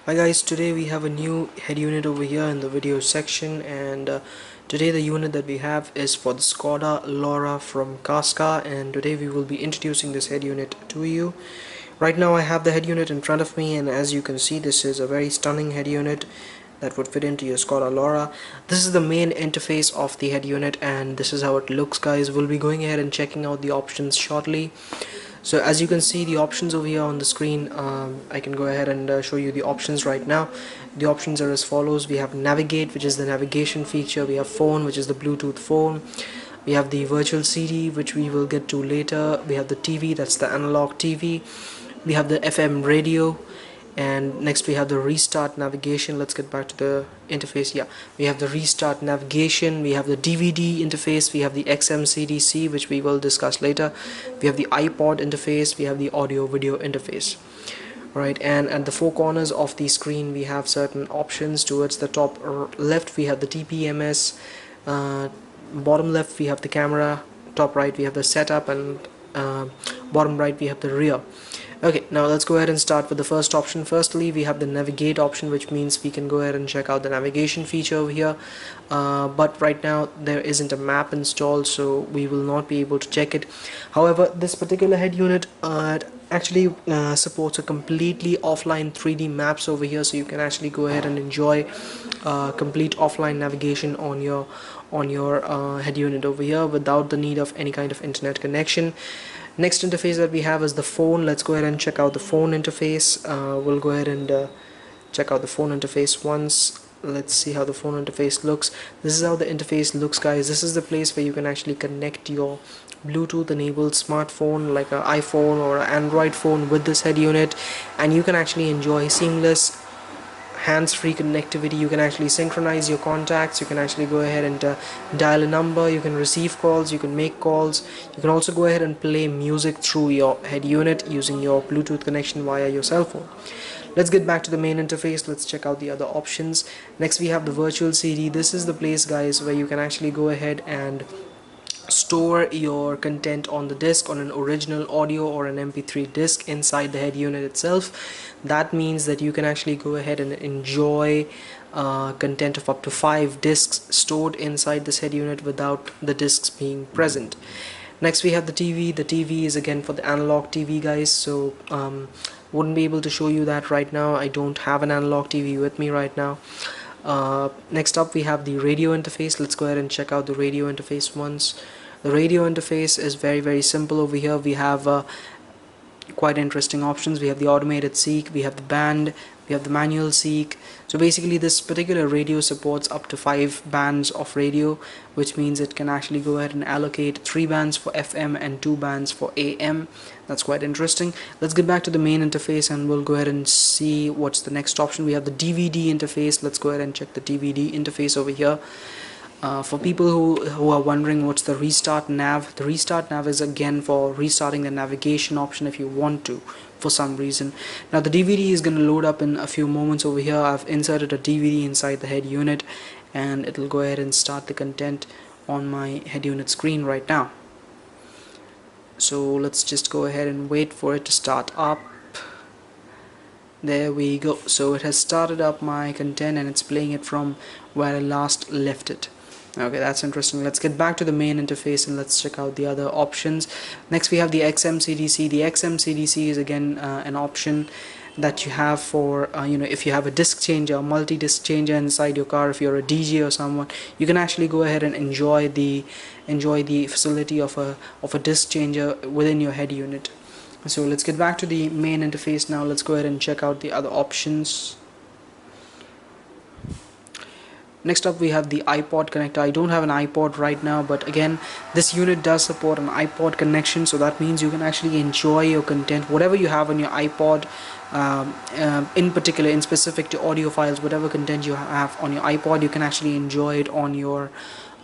Hi guys, today we have a new head unit over here in the video section, and today the unit that we have is for the SKODA LoRa from Caska, and today we will be introducing this head unit to you. Right now I have the head unit in front of me, and as you can see, this is a very stunning head unit that would fit into your SKODA LoRa. This is the main interface of the head unit, and this is how it looks, guys. We'll be going ahead and checking out the options shortly. So as you can see the options over here on the screen, I can go ahead and show you the options right now. The options are as follows. We have navigate, which is the navigation feature. We have phone, which is the Bluetooth phone. We have the virtual CD, which we will get to later. We have the TV, that's the analog TV. We have the FM radio, and next we have the restart navigation. Let's get back to the interface. Yeah, we have the restart navigation, we have the DVD interface, we have the XMCDC, which we will discuss later. We have the iPod interface, we have the audio video interface. Right, and at the four corners of the screen we have certain options. Towards the top left we have the TPMS, bottom left we have the camera, top right we have the setup, and bottom right we have the rear. Okay, now let's go ahead and start with the first option. Firstly, we have the navigate option, which means we can go ahead and check out the navigation feature over here, but right now there isn't a map installed, so we will not be able to check it. However, this particular head unit actually supports a completely offline 3D maps over here, so you can actually go ahead and enjoy complete offline navigation on your head unit over here without the need of any kind of internet connection. Next interface that we have is the phone. Let's go ahead and check out the phone interface. We'll go ahead and check out the phone interface once. Let's see how the phone interface looks. This is how the interface looks, guys. This is the place where you can actually connect your Bluetooth enabled smartphone like an iPhone or an Android phone with this head unit, and you can actually enjoy seamless hands-free connectivity. You can actually synchronize your contacts, you can actually go ahead and dial a number, you can receive calls, you can make calls, you can also go ahead and play music through your head unit using your Bluetooth connection via your cell phone. Let's get back to the main interface. Let's check out the other options. Next we have the virtual CD. This is the place, guys, where you can actually go ahead and store your content on the disk, on an original audio or an MP3 disk inside the head unit itself. That means that you can actually go ahead and enjoy content of up to 5 disks stored inside this head unit without the disks being present. Next we have the TV. The TV is again for the analog TV, guys, so wouldn't be able to show you that right now. I don't have an analog TV with me right now. Next up we have the radio interface. Let's go ahead and check out the radio interface once. The radio interface is very simple. Over here we have quite interesting options. We have the automated seek, we have the band, we have the manual seek. So basically this particular radio supports up to 5 bands of radio, which means it can actually go ahead and allocate 3 bands for FM and 2 bands for AM. That's quite interesting. Let's get back to the main interface and we'll go ahead and see what's the next option. We have the DVD interface. Let's go ahead and check the DVD interface over here. For people who are wondering what's the restart nav, the restart nav is again for restarting the navigation option if you want to for some reason. Now the DVD is going to load up in a few moments. Over here I've inserted a DVD inside the head unit, and it'll go ahead and start the content on my head unit screen right now. So let's just go ahead and wait for it to start up. There we go. So it has started up my content and it's playing it from where I last left it. Okay, that's interesting. Let's get back to the main interface and let's check out the other options. Next we have the XMCDC. The XMCDC is again an option that you have for if you have a disc changer, a multi-disc changer inside your car. If you're a DJ or someone, you can actually go ahead and enjoy the facility of a disc changer within your head unit. So let's get back to the main interface now. Let's go ahead and check out the other options. Next up we have the iPod connector. I don't have an iPod right now, but again this unit does support an iPod connection, so that means you can actually enjoy your content, whatever you have on your iPod, in specific to audio files, whatever content you have on your iPod, you can actually enjoy it on your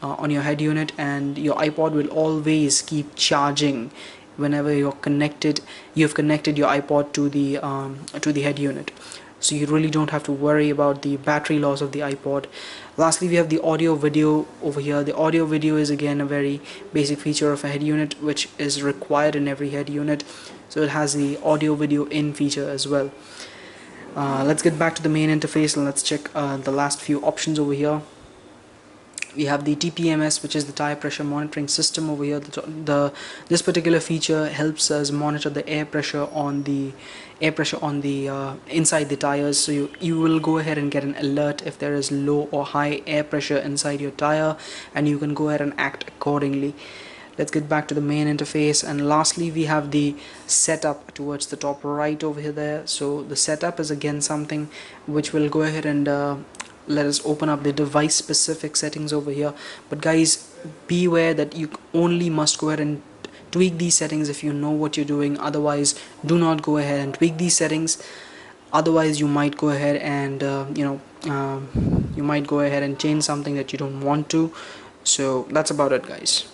head unit, and your iPod will always keep charging whenever you've connected your iPod to the head unit. So you really don't have to worry about the battery loss of the iPod. Lastly, we have the audio video over here. The audio video is again a very basic feature of a head unit, which is required in every head unit. So it has the audio video in feature as well. Let's get back to the main interface and let's check the last few options over here. We have the TPMS, which is the tire pressure monitoring system over here. This particular feature helps us monitor the air pressure on the inside the tires. So you will go ahead and get an alert if there is low or high air pressure inside your tire, and you can go ahead and act accordingly. Let's get back to the main interface, and lastly we have the setup towards the top right over here there. So the setup is again something which will go ahead and let us open up the device specific settings over here. But guys, beware that you only must go ahead and tweak these settings if you know what you're doing. Otherwise, do not go ahead and tweak these settings. Otherwise you might go ahead and you might go ahead and change something that you don't want to. So that's about it, guys.